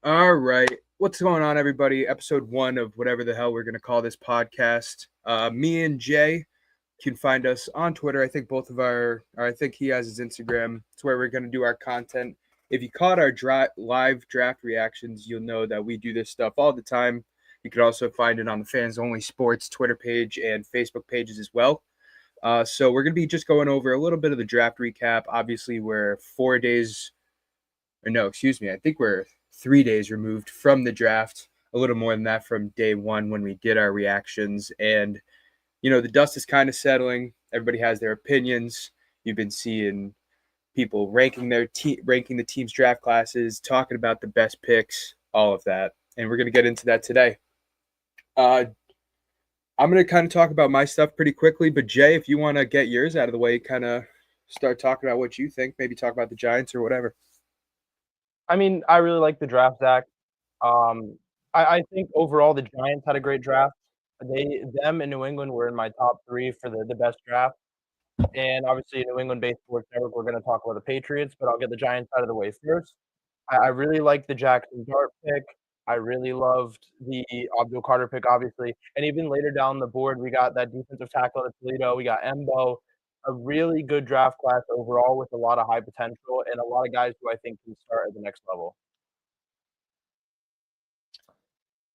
All right. What's going on, everybody? Episode 1 of whatever the hell we're going to call this podcast. Me and Jay can find us on Twitter. I think I think he has his Instagram. It's where we're going to do our content. If you caught our live draft reactions, you'll know that we do this stuff all the time. You can also find it on the Fans Only Sports Twitter page and Facebook pages as well. So we're going to be just going over a little bit of the draft recap. Obviously, we're 4 days or no, excuse me, I think we're 3 days removed from the draft, a little more than that from day one when we did our reactions. And, the dust is kind of settling. Everybody has their opinions. You've been seeing people ranking ranking the team's draft classes, talking about the best picks, all of that. And we're going to get into that today. I'm going to kind of talk about my stuff pretty quickly, but Jay, if you want to get yours out of the way, kind of start talking about what you think, maybe talk about the Giants or whatever. I mean, I really like the draft, Zach. I think overall the Giants had a great draft. Them and New England were in my top three for the best draft. And obviously, New England-based sports network, we're going to talk about the Patriots, but I'll get the Giants out of the way first. I really like the Jackson Dart pick. I really loved the Abdul Carter pick, obviously. And even later down the board, we got that defensive tackle at Toledo. We got Embo. A really good draft class overall with a lot of high potential and a lot of guys who I think can start at the next level.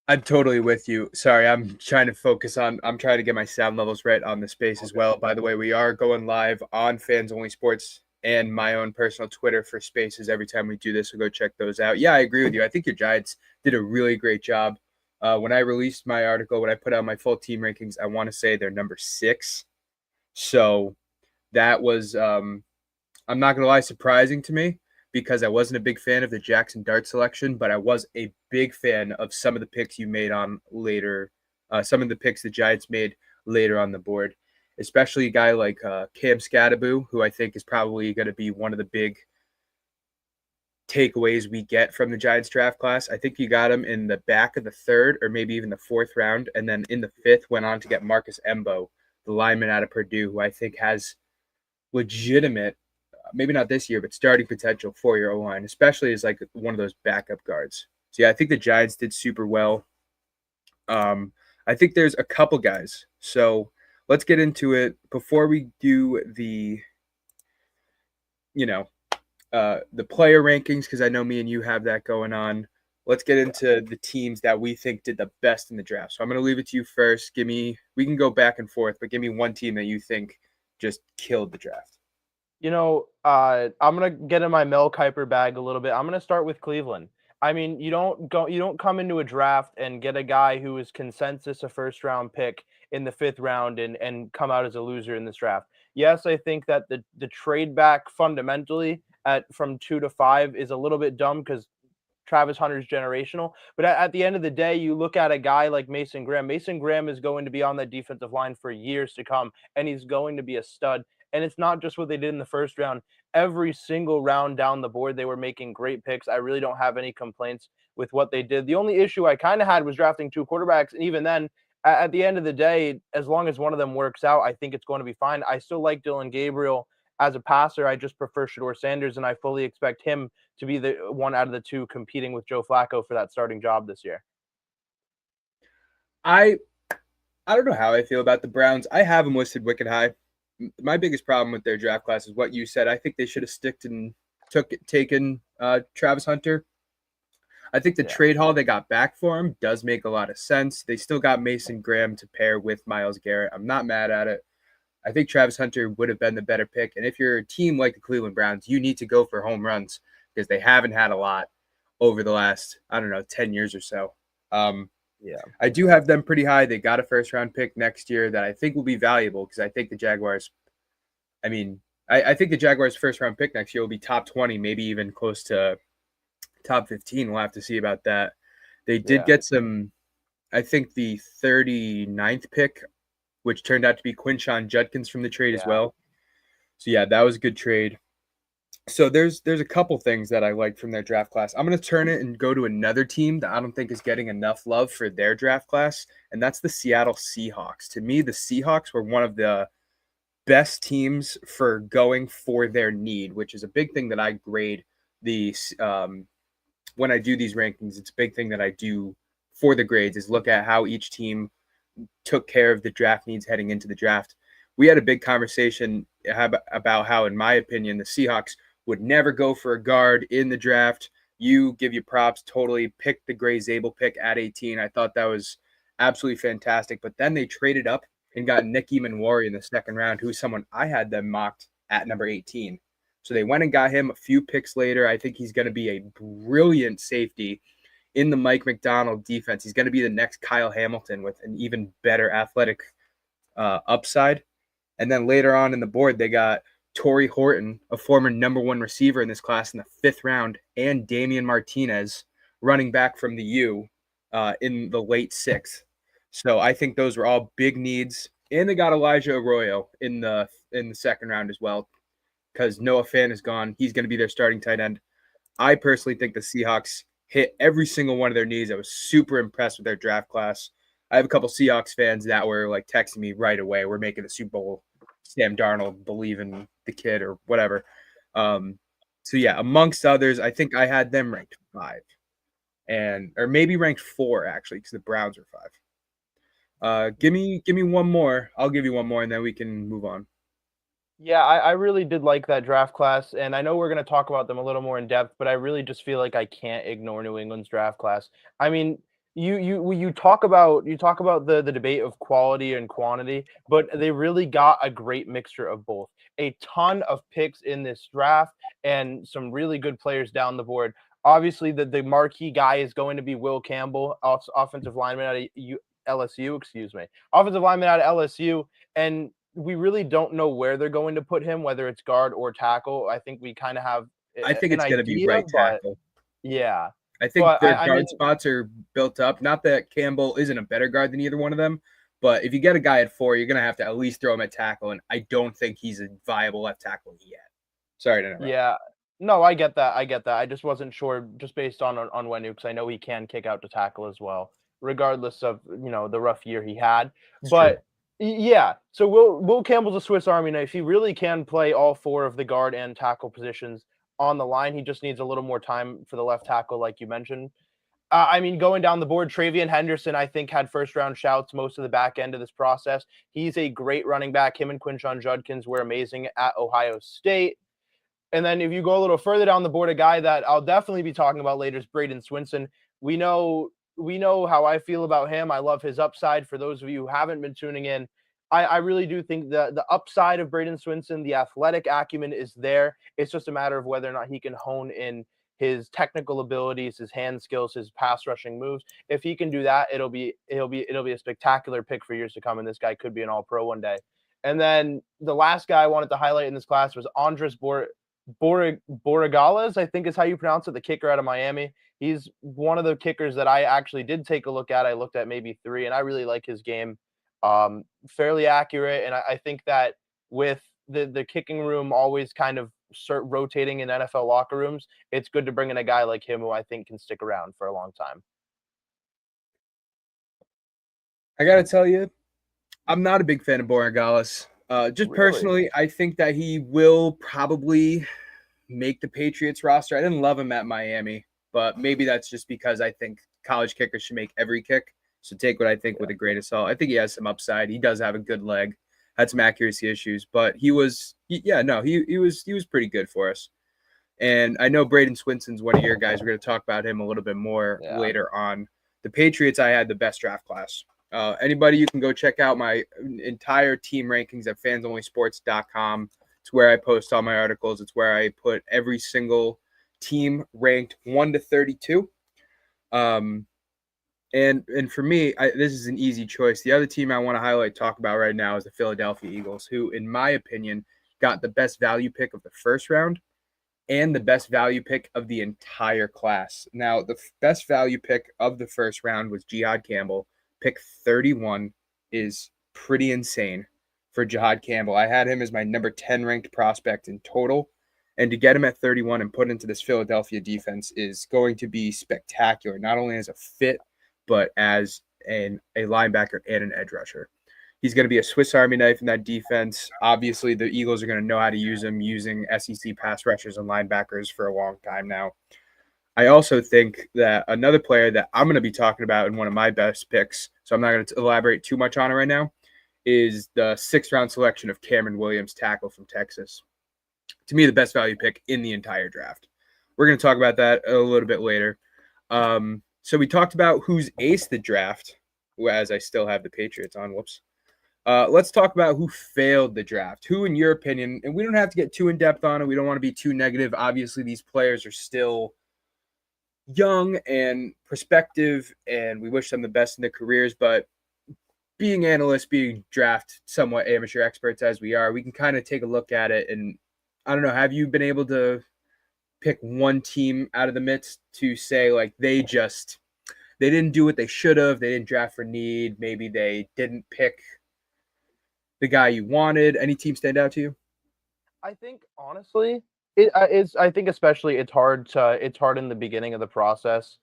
I'm totally with you. Sorry, I'm trying to get my sound levels right on the space as well. By the way, we are going live on Fans Only Sports and my own personal Twitter for spaces every time we do this, so go check those out. Yeah, I agree with you. I think your Giants did a really great job. When I released my article, when I put out my full team rankings, I want to say they're number 6. So that was, I'm not going to lie, surprising to me because I wasn't a big fan of the Jackson Dart selection, but I was a big fan of some of the picks you made on later, some of the picks the Giants made later on the board, especially a guy like Cam Scadaboo, who I think is probably going to be one of the big takeaways we get from the Giants draft class. I think you got him in the back of the 3rd or maybe even the 4th round, and then in the 5th went on to get Marcus Embo, the lineman out of Purdue, who I think has legitimate, maybe not this year, but starting potential for your O-line, especially as like one of those backup guards. So yeah, I think the Giants did super well. I think there's a couple guys. So let's get into it. Before we do the player rankings, because I know me and you have that going on. Let's get into the teams that we think did the best in the draft. So I'm going to leave it to you first. We can go back and forth, but give me one team that you think just killed the draft. I'm gonna get in my Mel Kiper bag a little bit. I'm gonna start with Cleveland. I mean, you don't come into a draft and get a guy who is consensus a first round pick in the 5th round and come out as a loser in this draft. Yes, I think that the trade back fundamentally from 2 to 5 is a little bit dumb because Travis Hunter's generational. But at the end of the day, you look at a guy like Mason Graham. Mason Graham is going to be on that defensive line for years to come, and he's going to be a stud. And it's not just what they did in the 1st round. Every single round down the board, they were making great picks. I really don't have any complaints with what they did. The only issue I kind of had was drafting 2 quarterbacks. And even then, at the end of the day, as long as one of them works out, I think it's going to be fine. I still like Dylan Gabriel as a passer. I just prefer Shedeur Sanders, and I fully expect him to be the one out of the 2 competing with Joe Flacco for that starting job this year. I don't know how I feel about the Browns. I have them listed wicked high. My biggest problem with their draft class is what you said. I think they should have taken Travis Hunter. I think the trade haul they got back for him does make a lot of sense. They still got Mason Graham to pair with Myles Garrett. I'm not mad at it. I think Travis Hunter would have been the better pick. And if you're a team like the Cleveland Browns, you need to go for home runs because they haven't had a lot over the last, 10 years or so. I do have them pretty high. They got a 1st round pick next year that I think will be valuable because I think the Jaguars, I think the Jaguars' 1st round pick next year will be top 20, maybe even close to top 15. We'll have to see about that. They did get some, I think the 39th pick, which turned out to be Quinshon Judkins from the trade as well. So yeah, that was a good trade. So there's a couple things that I liked from their draft class. I'm going to turn it and go to another team that I don't think is getting enough love for their draft class, and that's the Seattle Seahawks. To me, the Seahawks were one of the best teams for going for their need, which is a big thing that I grade the when I do these rankings, it's a big thing that I do for the grades is look at how each team took care of the draft needs heading into the draft. We had a big conversation about how, in my opinion, the Seahawks would never go for a guard in the draft. You give you props, totally picked the Gray Zabel pick at 18. I thought that was absolutely fantastic. But then they traded up and got Nick Eamon in the second round, who's someone I had them mocked at number 18. So they went and got him a few picks later. I think he's going to be a brilliant safety in the Mike McDonald defense. He's going to be the next Kyle Hamilton with an even better athletic upside. And then later on in the board, they got Torrey Horton, a former number 1 receiver in this class in the 5th round, and Damian Martinez, running back from the U, in the late 6th. So I think those were all big needs. And they got Elijah Arroyo in the second round as well, because Noah Fant is gone. He's going to be their starting tight end. I personally think the Seahawks hit every single one of their needs. I was super impressed with their draft class. I have a couple Seahawks fans that were like texting me right away. We're making the Super Bowl. Sam Darnold, believe in the kid or whatever. So yeah, amongst others, I think I had them ranked 5, or maybe ranked 4 actually, because the Browns are 5. Give me one more. I'll give you one more, and then we can move on. Yeah, I really did like that draft class, and I know we're going to talk about them a little more in depth, but I really just feel like I can't ignore New England's draft class. I mean, you talk about the debate of quality and quantity, but they really got a great mixture of both. A ton of picks in this draft and some really good players down the board. Obviously, the marquee guy is going to be Will Campbell, offensive lineman out of LSU, excuse me, offensive lineman out of LSU, and we really don't know where they're going to put him, whether it's guard or tackle. I think we kind of have I think an it's going to be idea, right but tackle. yeah. I think But their I guard mean, spots are built up. Not that Campbell isn't a better guard than either one of them, but if you get a guy at 4, you're going to have to at least throw him at tackle, and I don't think he's a viable left tackle yet. Sorry to interrupt. yeah. No, I get that. I get that. I just wasn't sure, just based on Wenu, because I know he can kick out to tackle as well, regardless of the rough year he had. It's true. But yeah, so Will Campbell's a Swiss Army knife. He really can play all 4 of the guard and tackle positions on the line. He just needs a little more time for the left tackle, like you mentioned. I mean, going down the board, Travion Henderson, I think, had first-round shouts most of the back end of this process. He's a great running back. Him and Quinshon Judkins were amazing at Ohio State. And then if you go a little further down the board, a guy that I'll definitely be talking about later is Braden Swinson. We know how I feel about him. I love his upside. For those of you who haven't been tuning in, I really do think the upside of Braden Swinson, the athletic acumen is there. It's just a matter of whether or not he can hone in his technical abilities, his hand skills, his pass rushing moves. If he can do that, it'll be a spectacular pick for years to come. And this guy could be an all-pro one day. And then the last guy I wanted to highlight in this class was Andres Borregales, I think is how you pronounce it, the kicker out of Miami. He's one of the kickers that I actually did take a look at. I looked at maybe 3, and I really like his game. Fairly accurate, and I think that with the kicking room always kind of rotating in NFL locker rooms, it's good to bring in a guy like him who I think can stick around for a long time. I got to tell you, I'm not a big fan of Borregales. Just Really? personally, I think that he will probably make the Patriots roster. I didn't love him at Miami, but maybe that's just because I think college kickers should make every kick. So take what I think with a grain of salt. I think he has some upside. He does have a good leg. Had some accuracy issues, but he was pretty good for us. And I know Braden Swinson's one of your guys. We're going to talk about him a little bit more later on. The Patriots, I had the best draft class. Anybody, you can go check out my entire team rankings at fansonlysports.com. It's where I post all my articles. It's where I put every single team ranked 1 to 32. And for me, this is an easy choice. The other team I want to talk about right now is the Philadelphia Eagles, who, in my opinion, got the best value pick of the first round and the best value pick of the entire class. Now, the best value pick of the first round was Jihad Campbell. Pick 31 is pretty insane for Jihad Campbell. I had him as my number 10 ranked prospect in total. And to get him at 31 and put into this Philadelphia defense is going to be spectacular, not only as a fit, but as a linebacker and an edge rusher. He's going to be a Swiss Army knife in that defense. Obviously, the Eagles are going to know how to use him using SEC pass rushers and linebackers for a long time now. I also think that another player that I'm going to be talking about in one of my best picks, so I'm not going to elaborate too much on it right now, is the 6th-round selection of Cameron Williams, tackle from Texas. To me, the best value pick in the entire draft. We're going to talk about that a little bit later. So we talked about who's aced the draft, as I still have the Patriots on. Whoops. Let's talk about who failed the draft. Who, in your opinion, and we don't have to get too in-depth on it. We don't want to be too negative. Obviously, these players are still young and prospective, and we wish them the best in their careers. But being analysts, being draft somewhat amateur experts as we are, we can kind of take a look at it. And I don't know, have you been able to pick one team out of the midst to say like they didn't do what they should have, they didn't draft for need, maybe they didn't pick the guy you wanted? Any team stand out to you? I think honestly, it's. I think especially it's hard in the beginning of the process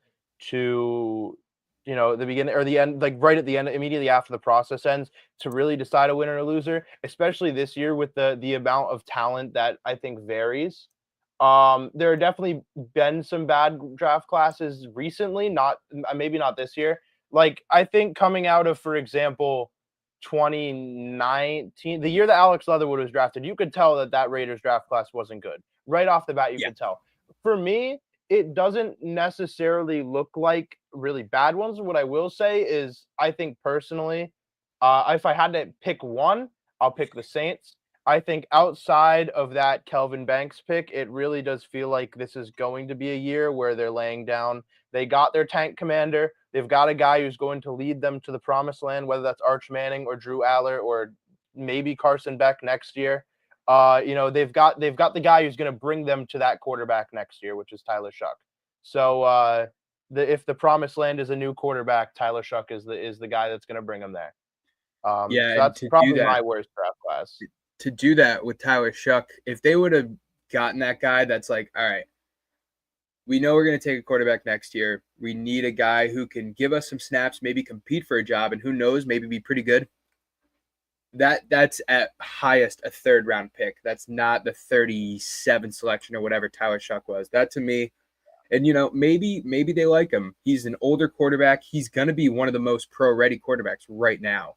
to, the beginning or the end, like right at the end, immediately after the process ends, to really decide a winner or loser. Especially this year with the amount of talent that I think varies. There are definitely been some bad draft classes recently, not maybe not this year. Like I think coming out of, for example, 2019, the year that Alex Leatherwood was drafted, you could tell that Raiders draft class wasn't good. Right off the bat, you Yeah. could tell. For me, it doesn't necessarily look like really bad ones. What I will say is, I think personally, if I had to pick one, I'll pick the Saints. I think outside of that Kelvin Banks pick, it really does feel like this is going to be a year where they're laying down. They got their tank commander. They've got a guy who's going to lead them to the promised land, whether that's Arch Manning or Drew Aller or maybe Carson Beck next year. They've got the guy who's going to bring them to that quarterback next year, which is Tyler Shuck. So if the promised land is a new quarterback, Tyler Shuck is the guy that's going to bring them there. Yeah, So and that's probably my worst draft class. to do that with Tyler Shuck, if they would have gotten that guy that's like, all right, we know we're going to take a quarterback next year. We need a guy who can give us some snaps, maybe compete for a job, and who knows, maybe be pretty good. That's at highest a 3rd-round pick. That's not the 37 selection or whatever Tyler Shuck was. That to me, and maybe they like him. He's an older quarterback. He's going to be one of the most pro-ready quarterbacks right now.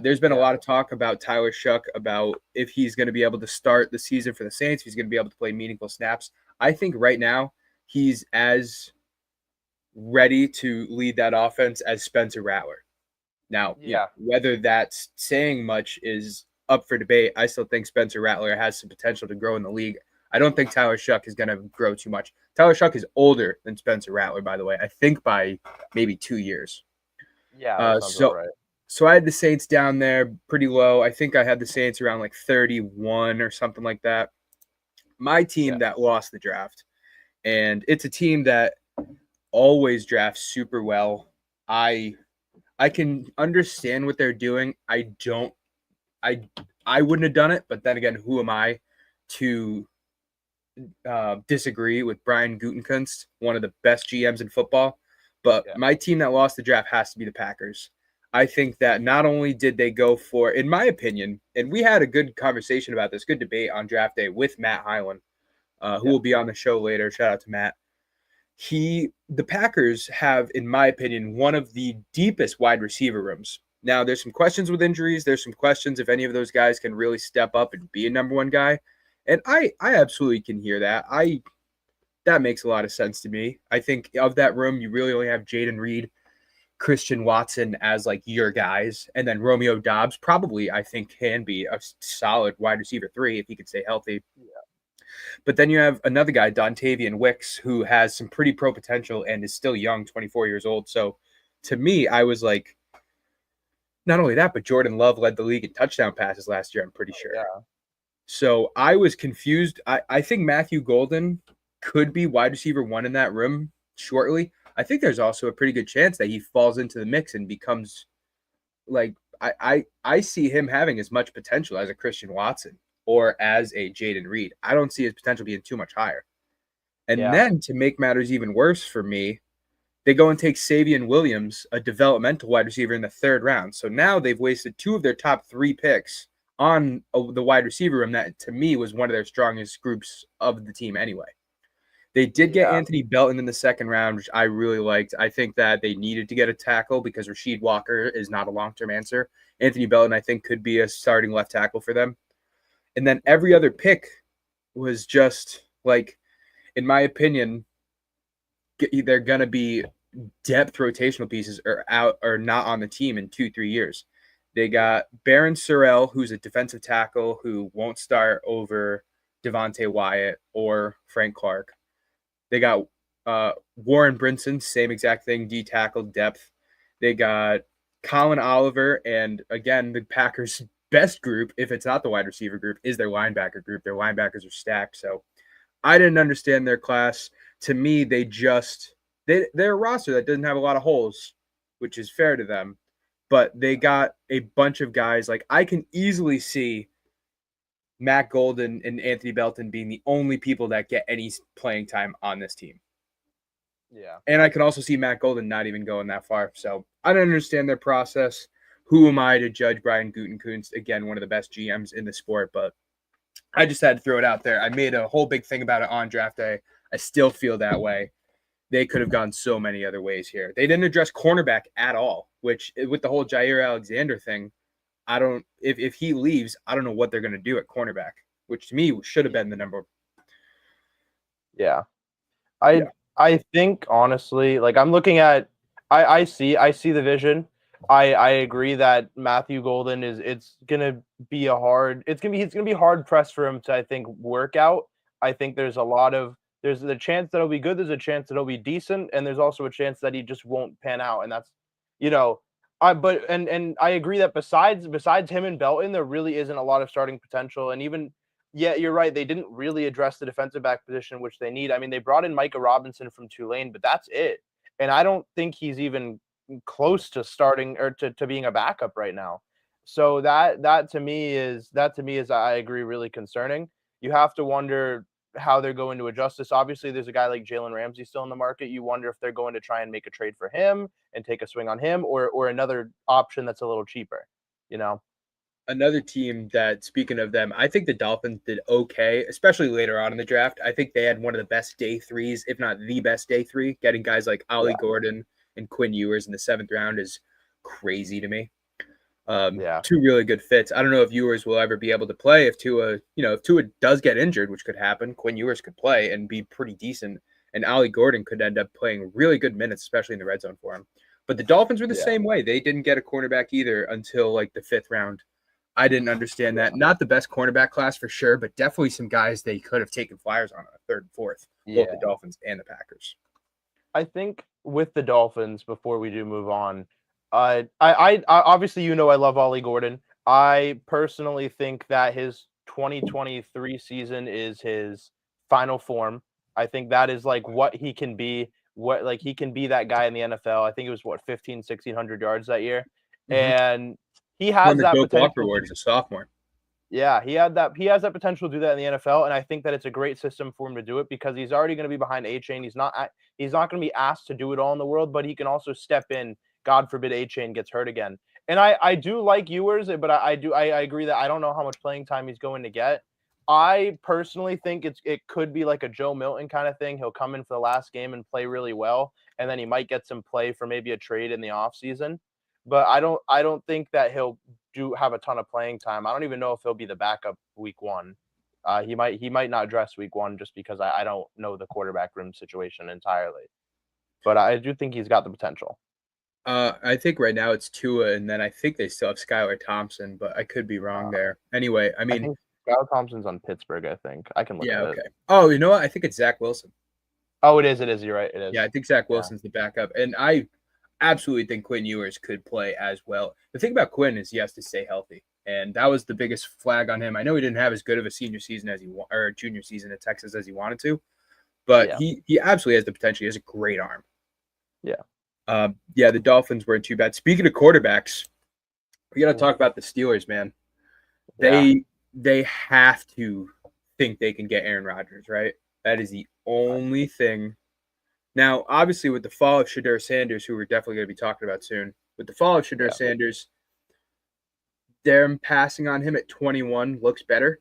There's been a lot of talk about Tyler Shuck, about if he's going to be able to start the season for the Saints, if he's going to be able to play meaningful snaps. I think right now he's as ready to lead that offense as Spencer Rattler. Now, whether that's saying much is up for debate. I still think Spencer Rattler has some potential to grow in the league. I don't think Tyler Shuck is going to grow too much. Tyler Shuck is older than Spencer Rattler, by the way. I think by maybe 2 years. Yeah, that sounds about right. So I had the Saints down there pretty low. I think I had the Saints around like 31 or something like that. My team that lost the draft, and it's a team that always drafts super well. I can understand what they're doing. I wouldn't have done it, but then again, who am I to disagree with Brian Gutekunst, one of the best GMs in football? But my team that lost the draft has to be the Packers. I think that not only did they go for, in my opinion, and we had a good conversation about this, good debate on draft day with Matt Hyland, who will be on the show later. Shout out to Matt. The Packers have, in my opinion, one of the deepest wide receiver rooms. Now, there's some questions with injuries. There's some questions if any of those guys can really step up and be a number one guy. And I absolutely can hear that. That makes a lot of sense to me. I think of that room, you really only have Jaden Reed, Christian Watson as like your guys, and then Romeo Doubs probably, I think, can be a solid wide receiver 3 if he could stay healthy. Yeah. But then you have another guy, Dontavian Wicks, who has some pretty pro potential and is still young, 24 years old. So to me, I was like, not only that, but Jordan Love led the league in touchdown passes last year, I'm pretty sure. Yeah. So I was confused. I think Matthew Golden could be wide receiver 1 in that room shortly. I think there's also a pretty good chance that he falls into the mix and becomes like, I see him having as much potential as a Christian Watson or as a Jaden Reed. I don't see his potential being too much higher. And then to make matters even worse for me, they go and take Savion Williams, a developmental wide receiver, in the 3rd round. So now they've wasted 2 of their top 3 picks on the wide receiver room that, to me, was one of their strongest groups of the team anyway. They did get Yeah. Anthony Belton in the second round, which I really liked. I think that they needed to get a tackle because Rasheed Walker is not a long-term answer. Anthony Belton, I think, could be a starting left tackle for them. And then every other pick was just like, in my opinion, they're going to be depth rotational pieces or out or not on the team in 2-3 years. They got Baron Sorrell, who's a defensive tackle who won't start over Devontae Wyatt or Frank Clark. They got Warren Brinson, same exact thing, D tackle depth. They got Colin Oliver, and again, the Packers' best group, if it's not the wide receiver group, is their linebacker group. Their linebackers are stacked. So I didn't understand their class. To me, they're a roster that doesn't have a lot of holes, which is fair to them. But they got a bunch of guys. Like, I can easily see Matt Golden and Anthony Belton being the only people that get any playing time on this team. Yeah. And I can also see Matt Golden not even going that far. So I don't understand their process. Who am I to judge Brian Gutekunst? Again, one of the best GMs in the sport, but I just had to throw it out there. I made a whole big thing about it on draft day. I still feel that way. They could have gone so many other ways here. They didn't address cornerback at all, which with the whole Jair Alexander thing, I don't if he leaves, I don't know what they're going to do at cornerback, which to me should have been the number. Yeah. Yeah. I think honestly, like I'm looking at I see the vision. I agree that Matthew Golden it's gonna be hard pressed for him to, I think, work out. I think there's the chance that it'll be good, there's a chance that it'll be decent, and there's also a chance that he just won't pan out. And that's you know, and I agree that besides him and Belton, there really isn't a lot of starting potential. And even yeah, you're right. They didn't really address the defensive back position, which they need. I mean, they brought in Micah Robinson from Tulane, but that's it. And I don't think he's even close to starting or to being a backup right now. So that to me is I agree, really concerning. You have to wonder how they're going to adjust this. Obviously, there's a guy like Jalen Ramsey still in the market. You wonder if they're going to try and make a trade for him and take a swing on him, or another option that's a little cheaper. You know. Another team that, speaking of them, I think the Dolphins did okay, especially later on in the draft. I think they had one of the best day threes, if not the best day three. Getting guys like Ollie Gordon and Quinn Ewers in the 7th round is crazy to me. Two really good fits. I don't know if Ewers will ever be able to play if Tua does get injured, which could happen. Quinn Ewers could play and be pretty decent, and Ollie Gordon could end up playing really good minutes, especially in the red zone for him. But the Dolphins were the same way. They didn't get a cornerback either until like the 5th round. I didn't understand that. Not the best cornerback class for sure, but definitely some guys they could have taken flyers on a 3rd and 4th, both the Dolphins and the Packers. I think with the Dolphins, before we do move on, I obviously I love Ollie Gordon. I personally think that his 2023 season is his final form. I think that is like what he can be. What like he can be that guy in the NFL. I think it was 1,600 yards that year, and he has that Doak potential. Walker Award as a sophomore. Yeah, he has that potential to do that in the NFL, and I think that it's a great system for him to do it because he's already going to be behind A-Chain. He's not going to be asked to do it all in the world, but he can also step in. God forbid A-Chain gets hurt again. And I do like Ewers, but I agree that I don't know how much playing time he's going to get. I personally think it could be like a Joe Milton kind of thing. He'll come in for the last game and play really well, and then he might get some play for maybe a trade in the offseason. But I don't think that he'll have a ton of playing time. I don't even know if he'll be the backup week 1. He might not dress week 1 just because I don't know the quarterback room situation entirely. But I do think he's got the potential. I think right now it's Tua, and then I think they still have Skylar Thompson, but I could be wrong there. Anyway, I think Skylar Thompson's on Pittsburgh, I think. I can look at it. Oh, you know what? I think it's Zach Wilson. Oh, it is. You're right. It is. Yeah, I think Zach Wilson's the backup, and I absolutely think Quinn Ewers could play as well. The thing about Quinn is he has to stay healthy, and that was the biggest flag on him. I know he didn't have as good of a senior season or junior season at Texas as he wanted to, but he absolutely has the potential. He has a great arm. The Dolphins weren't too bad. Speaking of quarterbacks, we got to talk about the Steelers, man. They have to think they can get Aaron Rodgers, right? That is the only thing. Now, obviously, with the fall of Shedeur Sanders, who we're definitely going to be talking about soon, with the fall of Shedeur Sanders, them passing on him at 21 looks better.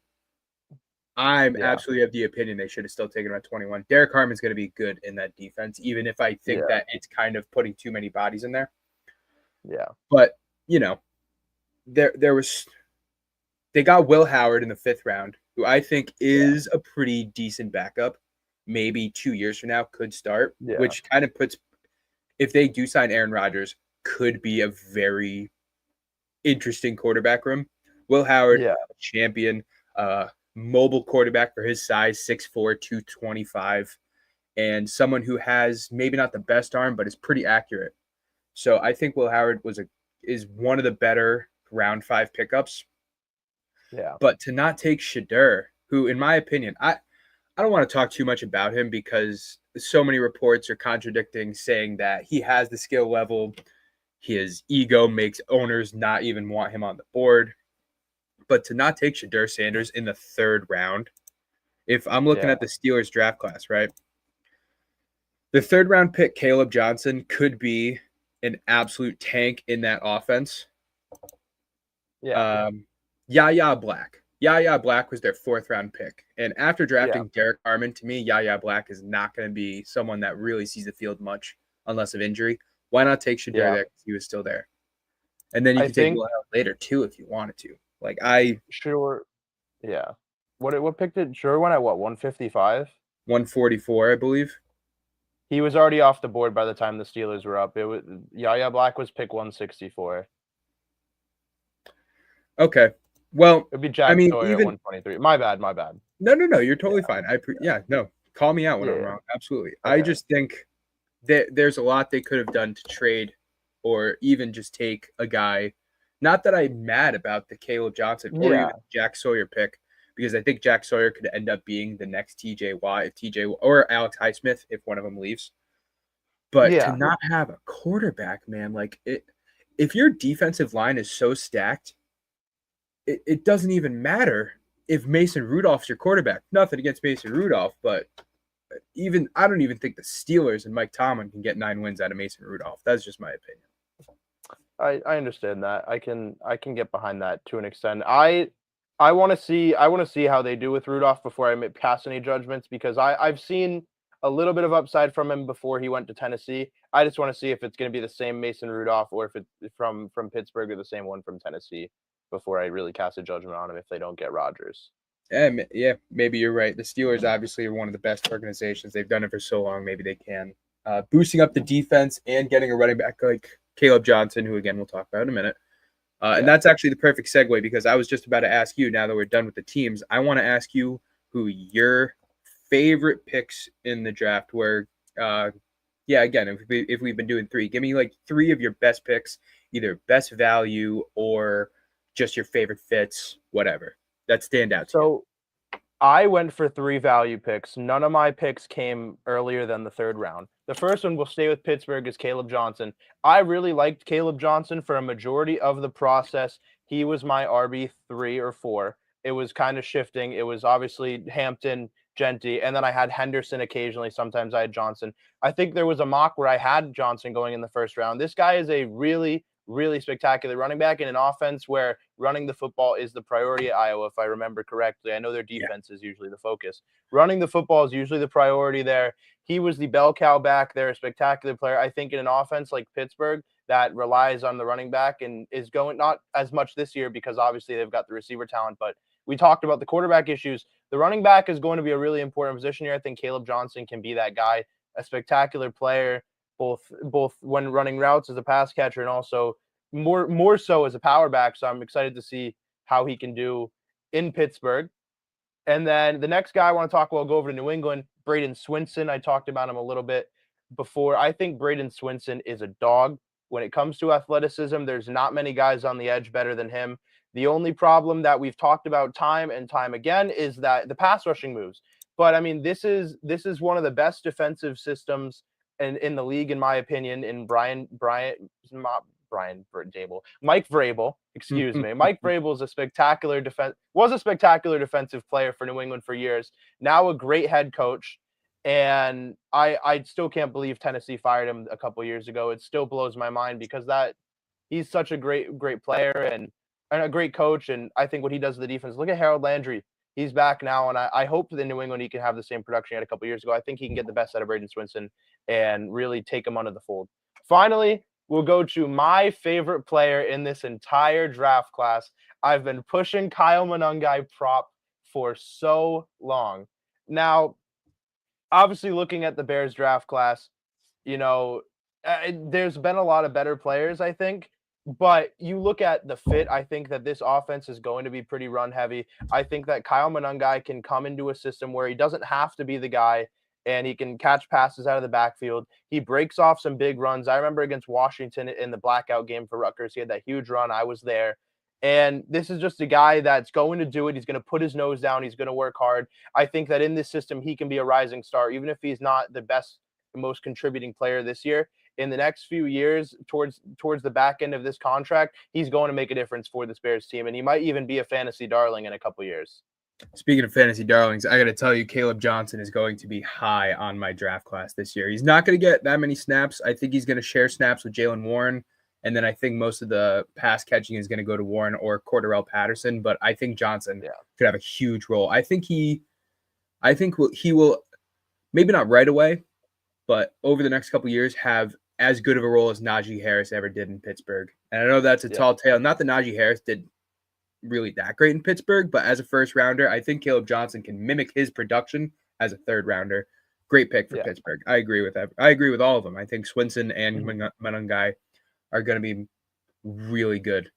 I'm Yeah. absolutely of the opinion they should have still taken him at 21. Derek Harmon's going to be good in that defense, even if I think Yeah. that it's kind of putting too many bodies in there. Yeah. But you know, there was they got Will Howard in the 5th round, who I think is a pretty decent backup. Maybe 2 years from now could start, Yeah. which kind of puts if they do sign Aaron Rodgers, could be a very interesting quarterback room. Will Howard, Yeah. champion, mobile quarterback for his size, 6'4", 225, and someone who has maybe not the best arm, but is pretty accurate. So I think Will Howard is one of the better round 5 pickups. Yeah. But to not take Shedeur, who, in my opinion, I don't want to talk too much about him because so many reports are contradicting, saying that he has the skill level. His ego makes owners not even want him on the board. But to not take Shedeur Sanders in the 3rd round, if I'm looking Yeah. at the Steelers draft class, right? The 3rd round pick, Caleb Johnson, could be an absolute tank in that offense. Yeah. Yaya Black. Yaya Black was their 4th round pick. And after Yeah. drafting Derek Harmon, to me, Yaya Black is not going to be someone that really sees the field much unless of injury. Why not take Shedeur Yeah. there because he was still there? And then you I can take think Will Howard later too if you wanted to. Like I sure. Yeah. What pick did Sure went at what, 155? 144, I believe. He was already off the board by the time the Steelers were up. It was Yaya Black was pick 164. Okay. Well, It'd be I Jack mean, Sawyer at even 123. My bad, my bad. no, you're Yeah, totally fine. Yeah, no, call me out when yeah, I'm yeah. wrong. Absolutely. I Okay. just think that there's a lot they could have done to trade, or even just take a guy. Not that I'm mad about the Caleb Johnson or even Yeah, Jack Sawyer pick, because I think Jack Sawyer could end up being the next TJ Watt if TJ or Alex Highsmith if one of them leaves. But to yeah, not have a quarterback, man, like it, if your defensive line is so stacked, it doesn't even matter if Mason Rudolph's your quarterback. Nothing against Mason Rudolph, but even I don't even think the Steelers and Mike Tomlin can get 9 wins out of Mason Rudolph. That's just my opinion. I understand that. I can get behind that to an extent. I want to see how they do with Rudolph before I pass any judgments because I've seen a little bit of upside from him before he went to Tennessee. I just want to see if it's going to be the same Mason Rudolph or if it's from Pittsburgh or the same one from Tennessee before I really cast a judgment on him if they don't get Rodgers. Yeah, maybe you're right. The Steelers obviously are one of the best organizations. They've done it for so long. Maybe they can. Boosting up the defense and getting a running back like Caleb Johnson, who again we'll talk about in a minute. And Yeah. that's actually the perfect segue because I was just about to ask you, now that we're done with the teams, I want to ask you who your favorite picks in the draft were. Yeah, again, if we've been doing 3, give me like 3 of your best picks, either best value or just your favorite fits, whatever that stand out to you. So I went for 3 value picks. None of my picks came earlier than the 3rd round. The first one, we'll stay with Pittsburgh, is Caleb Johnson. I really liked Caleb Johnson for a majority of the process. He was my RB3 or 4. It was kind of shifting. It was obviously Hampton, Genty, and then I had Henderson occasionally. Sometimes I had Johnson. I think there was a mock where I had Johnson going in the 1st round. This guy is a really, really spectacular running back in an offense where running the football is the priority at Iowa, if I remember correctly. I know their Yeah. defense is usually the focus. Running the football is usually the priority there. He was the bell cow back there, a spectacular player. I think in an offense like Pittsburgh that relies on the running back and is going not as much this year because obviously they've got the receiver talent, but we talked about the quarterback issues. The running back is going to be a really important position here. I think Caleb Johnson can be that guy, a spectacular player, both when running routes as a pass catcher and also more so as a power back. So I'm excited to see how he can do in Pittsburgh. And then the next guy I want to talk about, go over to New England, Braden Swinson. I talked about him a little bit before. I think Braden Swinson is a dog. When it comes to athleticism, there's not many guys on the edge better than him. The only problem that we've talked about time and time again is that the pass rushing moves. But I mean, this is one of the best defensive systems in the league, in my opinion. In Brian Dable, Mike Vrabel, excuse me. Mike Vrabel is was a spectacular defensive player for New England for years. Now a great head coach, and I still can't believe Tennessee fired him a couple years ago. It still blows my mind because he's such a great player and a great coach. And I think what he does to the defense. Look at Harold Landry. He's back now, and I hope that in New England he can have the same production he had a couple years ago. I think he can get the best out of Braden Swinson and really take him under the fold. Finally, we'll go to my favorite player in this entire draft class. I've been pushing Kyle Monangai prop for so long. Now, obviously, looking at the Bears draft class, you know, there's been a lot of better players, I think. But you look at the fit, I think that this offense is going to be pretty run heavy. I think that Kyle Monangai can come into a system where he doesn't have to be the guy and he can catch passes out of the backfield. He breaks off some big runs. I remember against Washington in the blackout game for Rutgers, he had that huge run. I was there. And this is just a guy that's going to do it. He's going to put his nose down. He's going to work hard. I think that in this system, he can be a rising star, even if he's not the best, most contributing player this year. In the next few years, towards the back end of this contract, he's going to make a difference for this Bears team, and he might even be a fantasy darling in a couple years. Speaking of fantasy darlings, I got to tell you, Caleb Johnson is going to be high on my draft class this year. He's not going to get that many snaps. I think he's going to share snaps with Jaylen Warren, and then I think most of the pass catching is going to go to Warren or Cordarrelle Patterson, but I think Johnson could have a huge role. I think he will, maybe not right away, but over the next couple of years have as good of a role as Najee Harris ever did in Pittsburgh. And I know that's a tall tale. Not that Najee Harris did really that great in Pittsburgh, but as a first rounder, I think Caleb Johnson can mimic his production as a third rounder. Great pick for Pittsburgh. I agree with that. I agree with all of them. I think Swinson and Monangai are going to be really good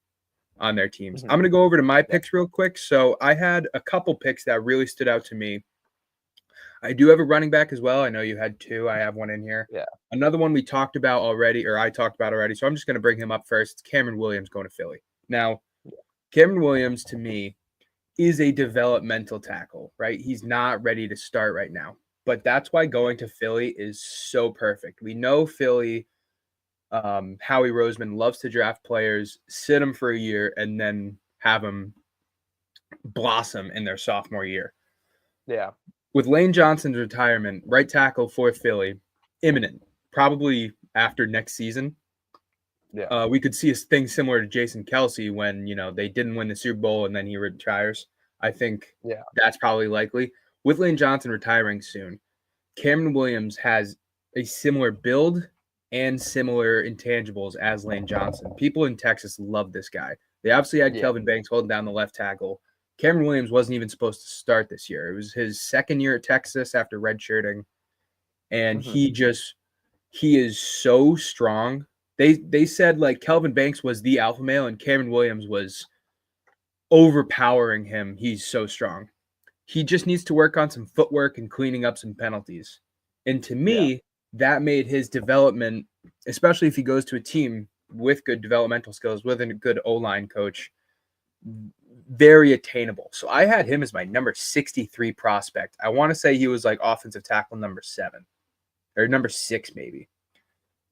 on their teams. I'm going to go over to my picks real quick. So I had a couple picks that really stood out to me. I do have a running back as well. I know you had two. I have one in here. Yeah. Another one we talked about already, or I talked about already. So I'm just going to bring him up first. It's Cameron Williams going to Philly. Now, Cameron Williams to me is a developmental tackle, right? He's not ready to start right now. But that's why going to Philly is so perfect. We know Philly, Howie Roseman loves to draft players, sit them for a year, and then have them blossom in their sophomore year. Yeah. With Lane Johnson's retirement, right tackle for Philly, imminent, probably after next season. Yeah. We could see a thing similar to Jason Kelce when, they didn't win the Super Bowl and then he retires. I think that's probably likely. With Lane Johnson retiring soon, Cameron Williams has a similar build and similar intangibles as Lane Johnson. People in Texas love this guy. They obviously had Kelvin Banks holding down the left tackle. Cameron Williams wasn't even supposed to start this year. It was his second year at Texas after redshirting, and he is so strong. They said like Kelvin Banks was the alpha male and Cameron Williams was overpowering him. He's so strong. He just needs to work on some footwork and cleaning up some penalties. And to me, that made his development, especially if he goes to a team with good developmental skills, with a good O-line coach, very attainable. So I had him as my number 63 prospect. I want to say he was like offensive tackle number 7 or number 6 maybe.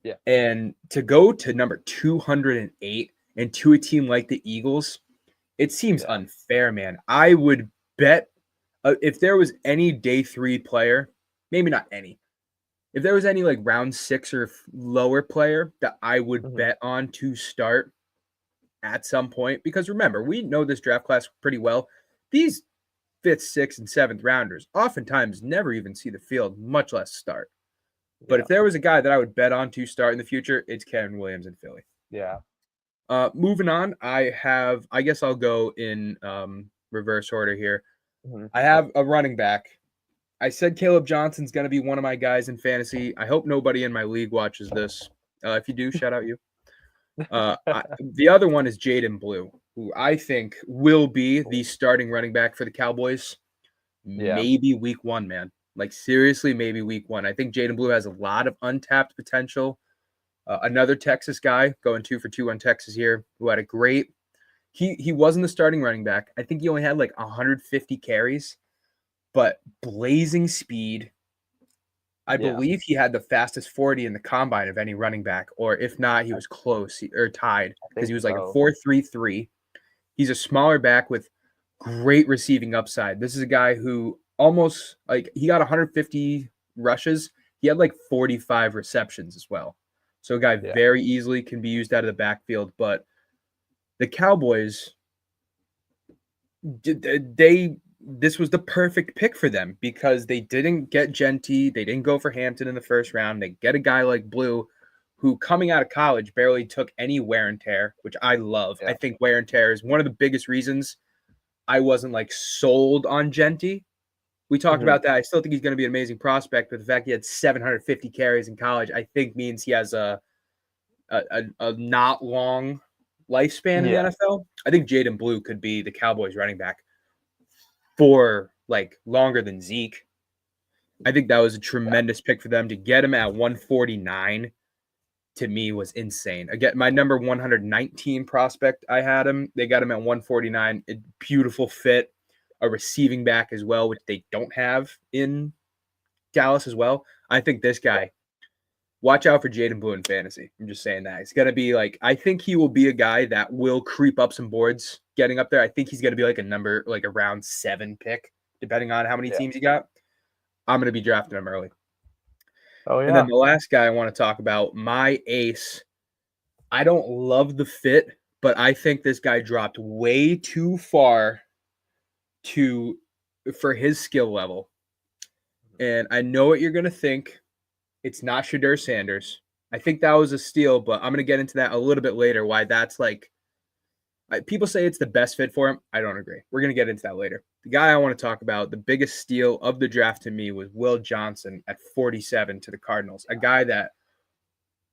Yeah. And to go to number 208 and to a team like the Eagles, it seems unfair, man. I would bet if there was any day 3 player, maybe not any, if there was any like round 6 or lower player that I would bet on to start at some point, because remember, we know this draft class pretty well. These 5th, 6th, and 7th rounders oftentimes never even see the field, much less start. But if there was a guy that I would bet on to start in the future, it's Cameron Williams in Philly. Yeah. Moving on, I guess I'll go in reverse order here. I have a running back. I said Caleb Johnson's going to be one of my guys in fantasy. I hope nobody in my league watches this. If you do, shout out you. The other one is Jaden Blue, who I think will be the starting running back for the Cowboys. Maybe week 1, man. Like seriously, maybe week 1. I think Jaden Blue has a lot of untapped potential. Another Texas guy going 2 for 2 on Texas here, who had a great. He wasn't the starting running back. I think he only had like 150 carries, but blazing speed. I believe he had the fastest 40 in the combine of any running back, or if not, he was close or tied because he was like a 4.33. He's a smaller back with great receiving upside. This is a guy who almost he got 150 rushes. He had like 45 receptions as well. So a guy very easily can be used out of the backfield. But the Cowboys, they this was the perfect pick for them because they didn't get Genty. They didn't go for Hampton in the first round. They get a guy like Blue, who coming out of college barely took any wear and tear, which I love. Yeah. I think wear and tear is one of the biggest reasons I wasn't like sold on Genty. We talked Mhm. about that. I still think he's going to be an amazing prospect, but the fact he had 750 carries in college, I think means he has a not long lifespan in the Yeah. NFL. I think Jaden Blue could be the Cowboys running back for like longer than Zeke. I think that was a tremendous pick for them to get him at 149. To me, was insane. Again, my number 119 prospect, I had him. They got him at 149. A beautiful fit, a receiving back as well, which they don't have in Dallas as well. I think this guy. Watch out for Jaden Blue in fantasy. I'm just saying that. He's going to be like, I think he will be a guy that will creep up some boards getting up there. I think he's going to be like a round 7 pick, depending on how many Yeah. teams he got. I'm going to be drafting him early. Oh And then yeah. the last guy I want to talk about, my ace. I don't love the fit, but I think this guy dropped way too far for his skill level. And I know what you're going to think. It's not Shedeur Sanders. I think that was a steal, but I'm going to get into that a little bit later. Why that's like, people say it's the best fit for him. I don't agree. We're going to get into that later. The guy I want to talk about, the biggest steal of the draft to me was Will Johnson at 47 to the Cardinals. A guy that,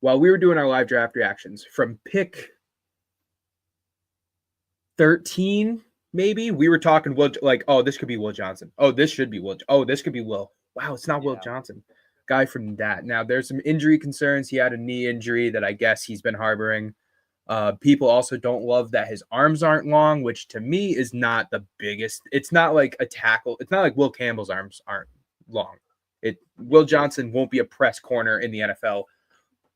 while we were doing our live draft reactions, from pick 13, maybe, we were talking Will, like, oh, this could be Will Johnson. Oh, this should be Will. Oh, this could be Will. Wow, it's not Will Yeah. Johnson. Guy from that. Now, there's some injury concerns. He had a knee injury that I guess he's been harboring. People also don't love that his arms aren't long, which to me is not the biggest. It's not like a tackle. It's not like Will Campbell's arms aren't long. Will Johnson won't be a press corner in the NFL.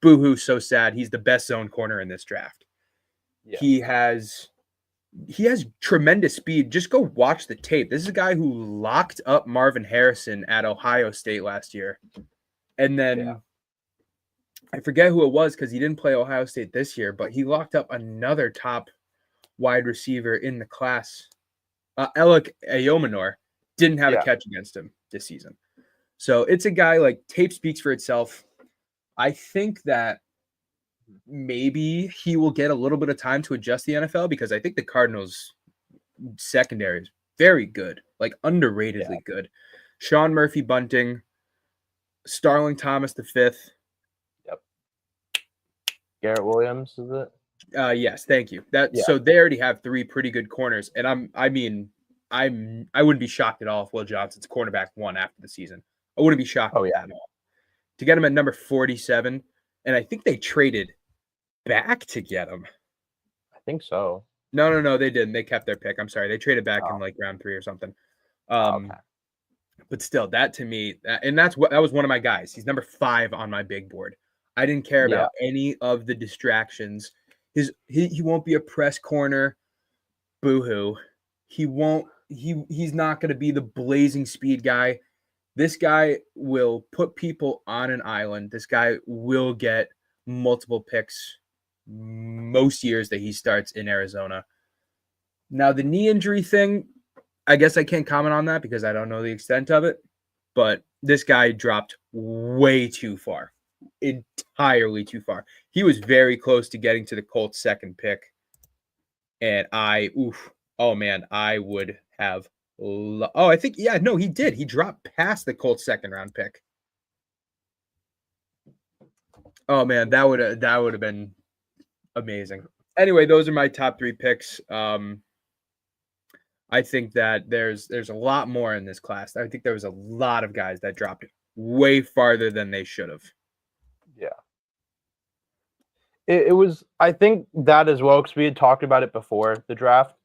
Boo-hoo, so sad. He's the best zone corner in this draft. Yeah. He has tremendous speed. Just go watch the tape. This is a guy who locked up Marvin Harrison at Ohio State last year. And then I forget who it was because he didn't play Ohio State this year, but he locked up another top wide receiver in the class. Alec Ayomanor didn't have a catch against him this season. So it's a guy, like, tape speaks for itself. I think that maybe he will get a little bit of time to adjust the NFL because I think the Cardinals secondary is very good, like underratedly good. Sean Murphy Bunting, Starling Thomas the fifth. Yep. Garrett Williams, is it? Yes, thank you. So they already have 3 pretty good corners, and I wouldn't be shocked at all if Will Johnson's cornerback 1 after the season. I wouldn't be shocked at all. To get him at number 47, and I think they traded back to get him. I think so. No, they didn't. They kept their pick. I'm sorry. They traded back in like round 3 or something. Okay. But still, that to me, that was one of my guys. He's number 5 on my big board. I didn't care about any of the distractions. He won't be a press corner. Boo-hoo. He's not going to be the blazing speed guy. This guy will put people on an island. This guy will get multiple picks most years that he starts in Arizona. Now, the knee injury thing, I guess I can't comment on that because I don't know the extent of it, but this guy dropped way too far, entirely too far. He was very close to getting to the Colts' second pick, and I would have. I think, he did. He dropped past the Colts' second round pick. Oh man, that would have been amazing. Anyway, those are my top 3 picks. I think that there's a lot more in this class. I think there was a lot of guys that dropped way farther than they should have. Yeah. It was, I think that as well, because we had talked about it before the draft,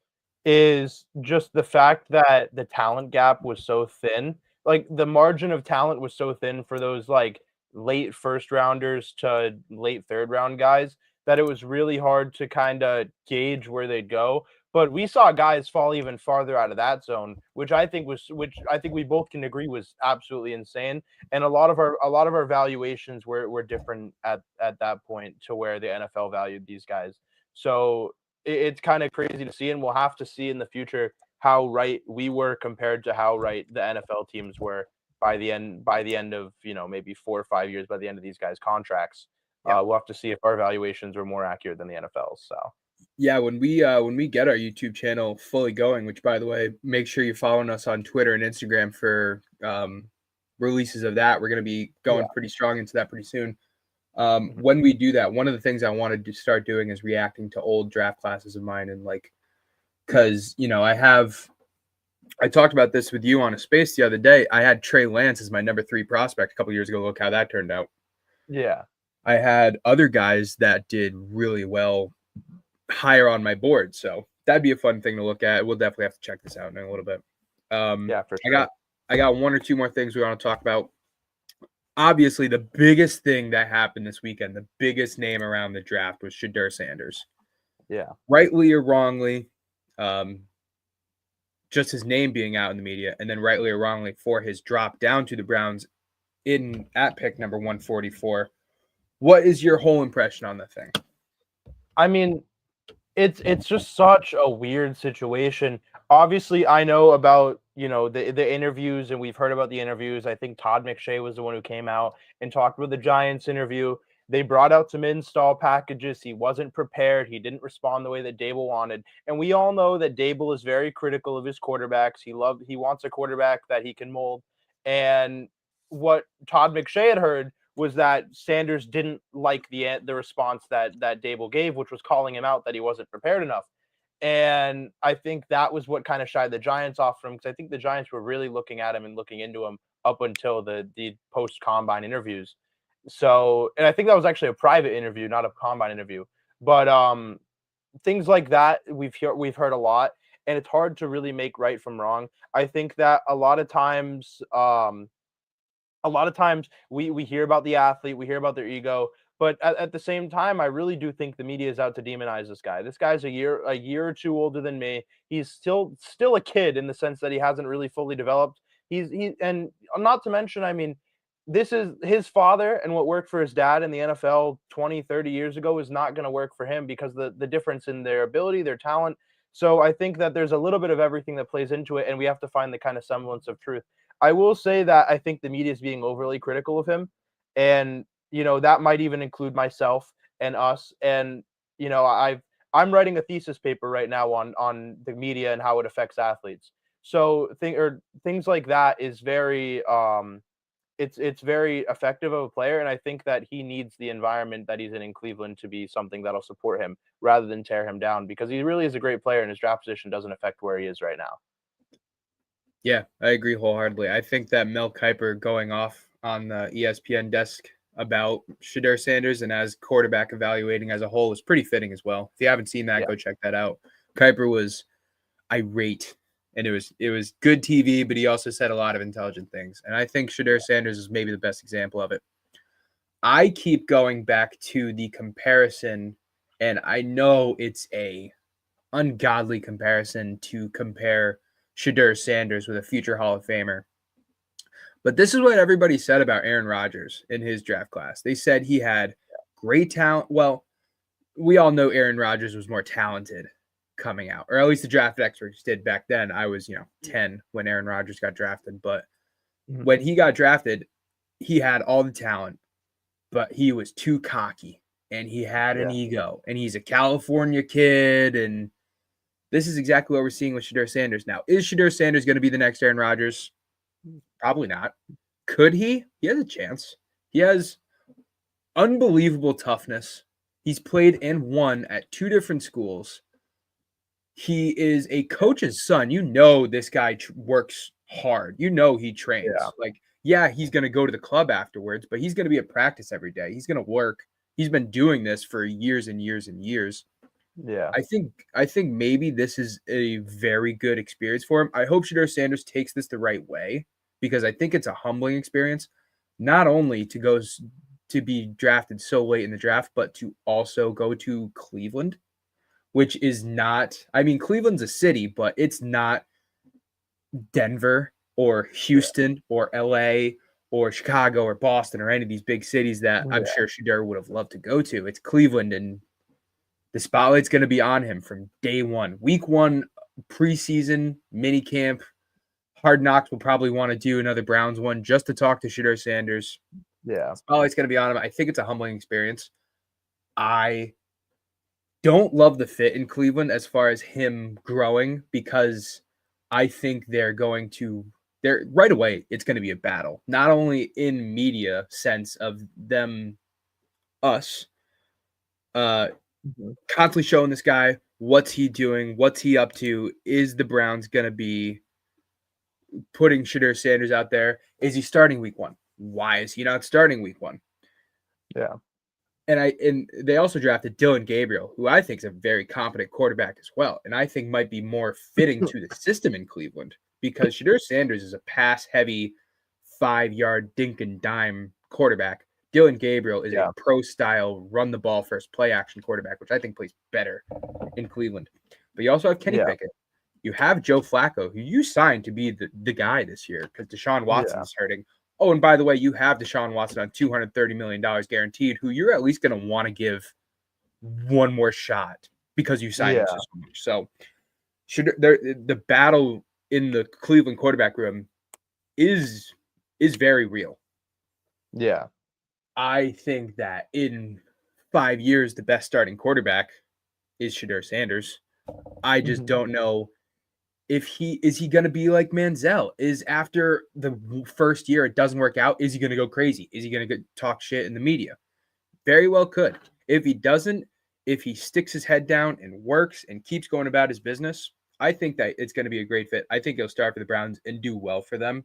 is just the fact that the talent gap was so thin. Like, the margin of talent was so thin for those, like, late first rounders to late third round guys that it was really hard to kind of gauge where they'd go. But we saw guys fall even farther out of that zone, which I think we both can agree was absolutely insane. And a lot of our valuations were different at that point to where the NFL valued these guys. So it's kind of crazy to see, and we'll have to see in the future how right we were compared to how right the NFL teams were by the end of maybe 4 or 5 years by the end of these guys' contracts. Yeah. We'll have to see if our evaluations were more accurate than the NFL's. So Yeah, when we get our YouTube channel fully going, which by the way, make sure you're following us on Twitter and Instagram for releases of that. We're going to be going yeah, pretty strong into that pretty soon. When we do that, one of the things I wanted to start doing is reacting to old draft classes of mine, and like, because I talked about this with you on a space the other day. I had Trey Lance as my number 3 prospect a couple years ago. Look how that turned out. yeah, I had other guys that did really well higher on my board, so that'd be a fun thing to look at. We'll definitely have to check this out in a little bit. yeah, for I sure. got 1 or 2 more things we want to talk about. Obviously, the biggest thing that happened this weekend, the biggest name around the draft was Shedeur Sanders. Yeah, Rightly or wrongly, just his name being out in the media, and then rightly or wrongly for his drop down to the Browns at pick number 144. What is your whole impression on the thing? I mean, it's just such a weird situation. Obviously, I know about the interviews, and we've heard about the interviews. I think Todd McShay was the one who came out and talked about the Giants interview. They brought out some install packages. He wasn't prepared. He didn't respond the way that Dable wanted. And we all know that Dable is very critical of his quarterbacks. He wants a quarterback that he can mold. And what Todd McShay had heard was that Sanders didn't like the response that Dable gave, which was calling him out that he wasn't prepared enough. And I think that was what kind of shied the Giants off from, because I think the Giants were really looking at him and looking into him up until the post combine interviews. So, and I think that was actually a private interview, not a combine interview. But things like that we've heard a lot, and it's hard to really make right from wrong. I think that a lot of times we hear about the athlete, we hear about their ego, but at the same time, I really do think the media is out to demonize this guy. This guy's a year or two older than me. He's still a kid in the sense that he hasn't really fully developed. And not to mention, I mean, this is his father, and what worked for his dad in the NFL 20, 30 years ago is not going to work for him because the difference in their ability, their talent. So I think that there's a little bit of everything that plays into it, and we have to find the kind of semblance of truth. I will say that I think the media is being overly critical of him, and that might even include myself and us. And I'm writing a thesis paper right now on the media and how it affects athletes. So things like that is very it's very effective of a player, and I think that he needs the environment that he's in Cleveland to be something that'll support him rather than tear him down, because he really is a great player and his draft position doesn't affect where he is right now. Yeah, I agree wholeheartedly. I think that Mel Kiper going off on the ESPN desk about Shedeur Sanders and as quarterback evaluating as a whole is pretty fitting as well. If you haven't seen that, Yeah. go check that out. Kiper was irate, and it was good TV, but he also said a lot of intelligent things. And I think Shedeur Sanders is maybe the best example of it. I keep going back to the comparison, and I know it's a ungodly comparison to compare Shedeur Sanders with a future Hall of Famer. But this is what everybody said about Aaron Rodgers in his draft class. They said he had great talent. Well, we all know Aaron Rodgers was more talented coming out, or at least the draft experts did back then. I was, 10 when Aaron Rodgers got drafted. But Mhm. when he got drafted, he had all the talent, but he was too cocky and he had an Yeah. ego, and he's a California kid. And this is exactly what we're seeing with Shedeur Sanders now. Is Shedeur Sanders going to be the next Aaron Rodgers? Probably not. Could he? He has a chance. He has unbelievable toughness. He's played and won at 2 different schools. He is a coach's son. This guy works hard. He Yeah. trains. Like, yeah, he's going to go to the club afterwards, but he's going to be at practice every day. He's going to work. He's been doing this for years and years and years. Yeah. I think maybe this is a very good experience for him. I hope Shedeur Sanders takes this the right way, because I think it's a humbling experience, not only to be drafted so late in the draft, but to also go to Cleveland, which is not. I mean, Cleveland's a city, but it's not Denver or Yeah. Houston or LA or Chicago or Boston or any of these big cities that I'm Yeah. sure Shedeur would have loved to go to. It's Cleveland, and the spotlight's going to be on him from day one. Week one preseason mini camp. Hard Knocks will probably want to do another Browns one just to talk to Shedeur Sanders. Yeah. Spotlight's going to be on him. I think it's a humbling experience. I don't love the fit in Cleveland as far as him growing because I think they're right away. It's going to be a battle, not only in media sense of us, constantly showing this guy what's he doing, what's he up to. Is the Browns going to be putting Shedeur Sanders out there? Is he starting week 1? Why is he not starting week 1? Yeah. And they also drafted Dylan Gabriel, who I think is a very competent quarterback as well, and I think might be more fitting to the system in Cleveland because Shedeur Sanders is a pass-heavy, 5-yard dink and dime quarterback. Dylan Gabriel is a pro-style, run-the-ball first play-action quarterback, which I think plays better in Cleveland. But you also have Kenny Pickett. You have Joe Flacco, who you signed to be the guy this year because Deshaun Watson's hurting. Oh, and by the way, you have Deshaun Watson on $230 million guaranteed, who you're at least going to want to give one more shot because you signed him so much. So the battle in the Cleveland quarterback room is very real. Yeah. I think that in 5 years, the best starting quarterback is Shedeur Sanders. I just don't know if he going to be like Manziel. Is after the first year it doesn't work out, is he going to go crazy? Is he going to talk shit in the media? Very well could. If he doesn't, if he sticks his head down and works and keeps going about his business, I think that it's going to be a great fit. I think he'll start for the Browns and do well for them.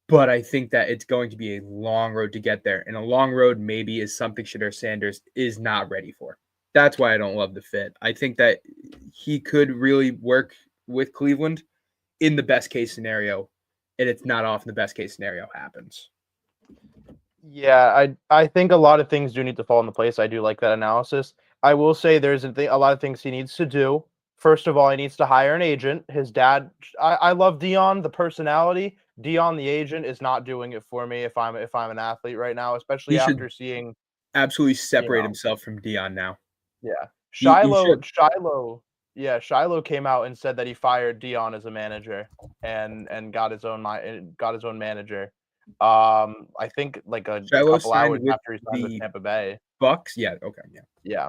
But I think that it's going to be a long road to get there. And a long road maybe is something Shedeur Sanders is not ready for. That's why I don't love the fit. I think that he could really work with Cleveland in the best case scenario, and it's not often the best case scenario happens. Yeah, I think a lot of things do need to fall into place. I do like that analysis. I will say there's a lot of things he needs to do. First of all, he needs to hire an agent. His dad, I love Dion, the personality. Dion, the agent, is not doing it for me if I'm an athlete right now, especially after seeing absolutely separate himself from Dion now. Yeah. Shiloh came out and said that he fired Dion as a manager and got his own manager. I think like a couple hours after he signed with Tampa Bay. Bucks? Yeah, okay, yeah.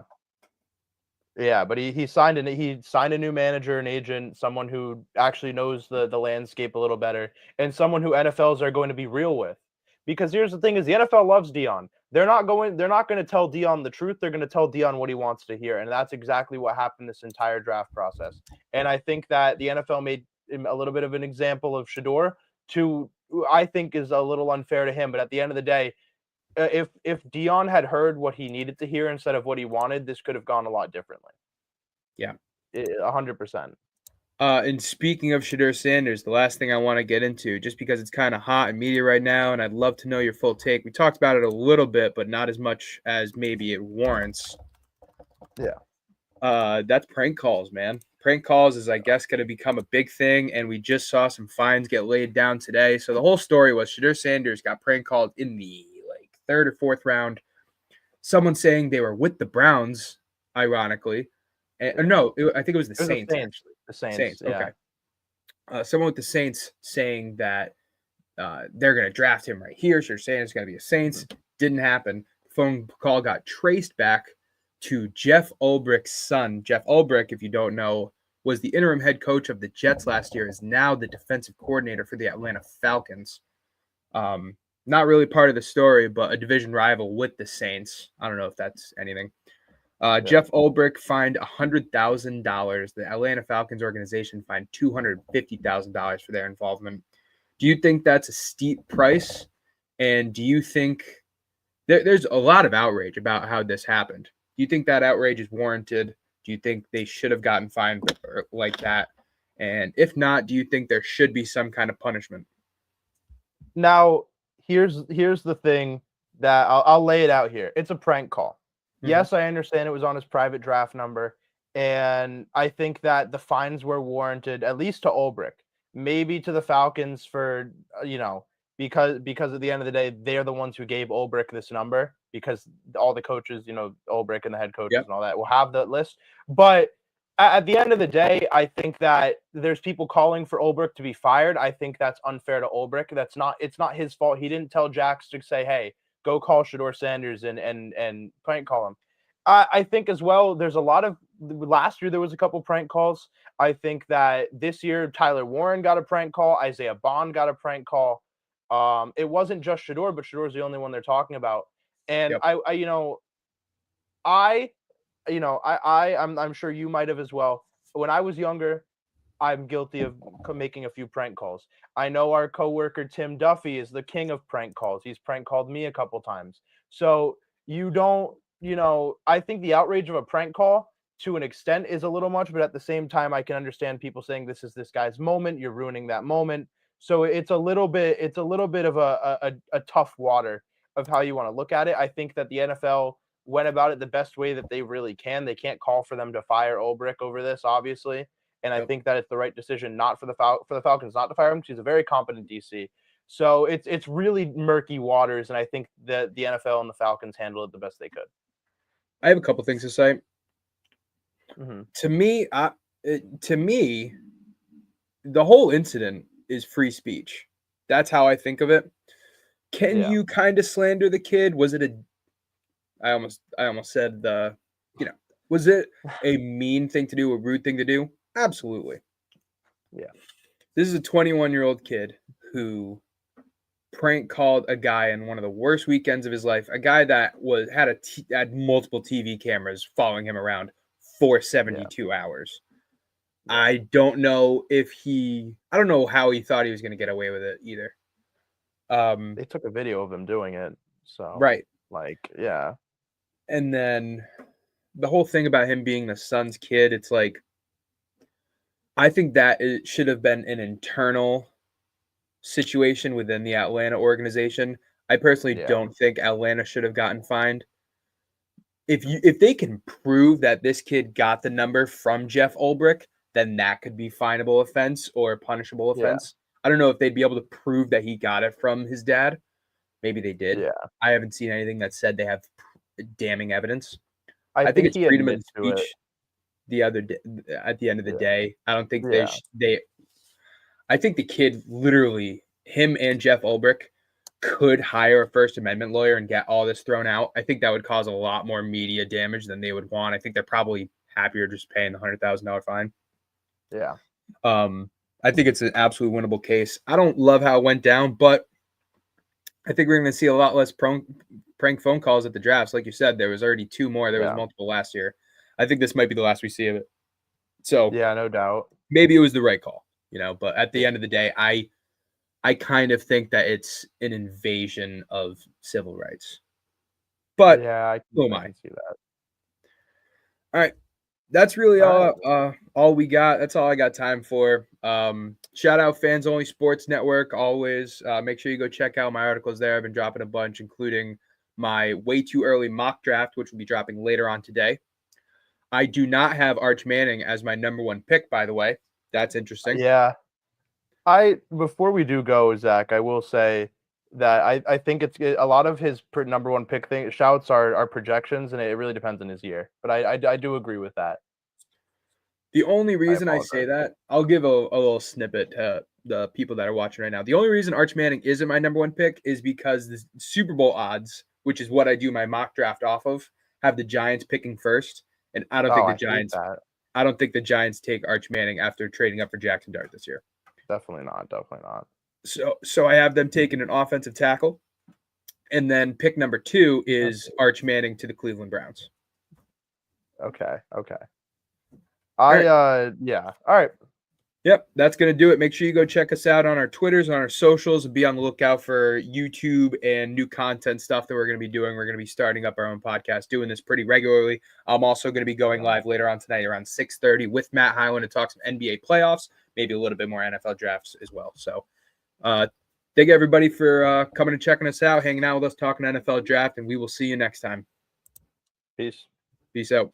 Yeah, but he signed a new manager, an agent, someone who actually knows the landscape a little better, and someone who NFLs are going to be real with. Because here's the thing: is the NFL loves Dion. They're not going to tell Dion the truth. They're going to tell Dion what he wants to hear, and that's exactly what happened this entire draft process. And I think that the NFL made a little bit of an example of Shedeur, who I think is a little unfair to him. But at the end of the day, if Dion had heard what he needed to hear instead of what he wanted, this could have gone a lot differently. Yeah, 100%. And speaking of Shedeur Sanders, the last thing I want to get into, just because it's kind of hot in media right now, and I'd love to know your full take. We talked about it a little bit, but not as much as maybe it warrants. Yeah. That's prank calls, man. Prank calls is, I guess, going to become a big thing, and we just saw some fines get laid down today. So the whole story was Shedeur Sanders got prank called in the third or fourth round. Someone saying they were with the Browns, ironically. No, I think it was the Saints. Actually. The Saints. Yeah. Okay. Someone with the Saints saying that they're going to draft him right here. Shedeur Sanders is going to be a Saints. Didn't happen. Phone call got traced back to Jeff Ulbricht's son. Jeff Ulbricht, if you don't know, was the interim head coach of the Jets last year, is now the defensive coordinator for the Atlanta Falcons. Not really part of the story, but a division rival with the Saints. I don't know if that's anything. Jeff Ulbricht fined $100,000. The Atlanta Falcons organization fined $250,000 for their involvement. Do you think that's a steep price? And do you think there's a lot of outrage about how this happened? Do you think that outrage is warranted? Do you think they should have gotten fined like that? And if not, do you think there should be some kind of punishment? Now, here's the thing that I'll lay it out here. It's a prank call. Mm-hmm. Yes, I understand it was on his private draft number, and I think that the fines were warranted, at least to Ulbricht, maybe to the Falcons for, because at the end of the day, they're the ones who gave Ulbricht this number, because all the coaches, Ulbricht and the head coaches and all that will have the list. But At the end of the day, I think that there's people calling for Ulbrich to be fired. I think that's unfair to Ulbrich. It's not his fault. He didn't tell Jax to say, "Hey, go call Shedeur Sanders and prank call him." I think as well. There's a lot of last year there was a couple prank calls. I think that this year Tyler Warren got a prank call. Isaiah Bond got a prank call. It wasn't just Shedeur, but Shedeur is the only one they're talking about. And Yep. I I'm sure you might have as well. When I was younger, I'm guilty of making a few prank calls. I know our coworker Tim Duffy is the king of prank calls. He's prank called me a couple times. So you don't, I think the outrage of a prank call to an extent is a little much, but at the same time, I can understand people saying this is this guy's moment. You're ruining that moment. So it's a little bit of a tough water of how you want to look at it. I think that the NFL went about it the best way that they really can. They can't call for them to fire Ulbrich over this, obviously. And I Yep. think that it's the right decision not for the Falcons not to fire him because he's a very competent DC. So it's really murky waters, and I think that the NFL and the Falcons handled it the best they could. I have a couple things to say. Mm-hmm. To me, the whole incident is free speech. That's how I think of it. Can Yeah. you kind of slander the kid? Was it a I almost said was it a mean thing to do, a rude thing to do? Absolutely. Yeah. This is a 21-year-old kid who prank called a guy in one of the worst weekends of his life, a guy that had multiple TV cameras following him around for 72 hours. Yeah. I don't know how he thought he was going to get away with it either. They took a video of him doing it, so Right. yeah. And then the whole thing about him being the son's kid, it's like, I think that it should have been an internal situation within the Atlanta organization. I personally don't think Atlanta should have gotten fined. If they can prove that this kid got the number from Jeff Ulbrich, then that could be finable offense or punishable offense. I don't know if they'd be able to prove that he got it from his dad. Maybe they did. Yeah. I haven't seen anything that said they have damning evidence. I think it's he freedom of admits to it. speech. The other day, at the end of the day, I don't think Yeah. I think the kid literally, him and Jeff Ulbrich, could hire a First Amendment lawyer and get all this thrown out. I think that would cause a lot more media damage than they would want. I think they're probably happier just paying the $100,000 fine. Yeah. I think it's an absolutely winnable case. I don't love how it went down, but I think we're going to see a lot less prank phone calls at the drafts. Like you said, there was already 2 more. There was multiple last year. I think this might be the last we see of it. So yeah, no doubt. Maybe it was the right call, but at the end of the day, I kind of think that it's an invasion of civil rights. But yeah, I can see that. All right. That's really all we got. That's all I got time for. Shout out Fans Only Sports Network. Always make sure you go check out my articles there. I've been dropping a bunch, including my way too early mock draft, which will be dropping later on today. I do not have Arch Manning as my number 1 pick, by the way. That's interesting. Yeah. Before we do go, Zach, I will say that I think it's a lot of his number 1 pick shouts are projections, and it really depends on his year. But I do agree with that. The only reason I say that, I'll give a little snippet to the people that are watching right now. The only reason Arch Manning isn't my number 1 pick is because the Super Bowl odds, which is what I do my mock draft off of, have the Giants picking first, and I don't think the Giants. I don't think the Giants take Arch Manning after trading up for Jackson Dart this year. Definitely not. So I have them taking an offensive tackle, and then pick number 2 is Arch Manning to the Cleveland Browns. Okay. Yeah. All right. Yep, that's going to do it. Make sure you go check us out on our Twitters, on our socials, and be on the lookout for YouTube and new content stuff that we're going to be doing. We're going to be starting up our own podcast, doing this pretty regularly. I'm also going to be going live later on tonight around 6:30 with Matt Highland to talk some NBA playoffs, maybe a little bit more NFL drafts as well. So thank you, everybody, for coming and checking us out, hanging out with us, talking NFL draft, and we will see you next time. Peace out.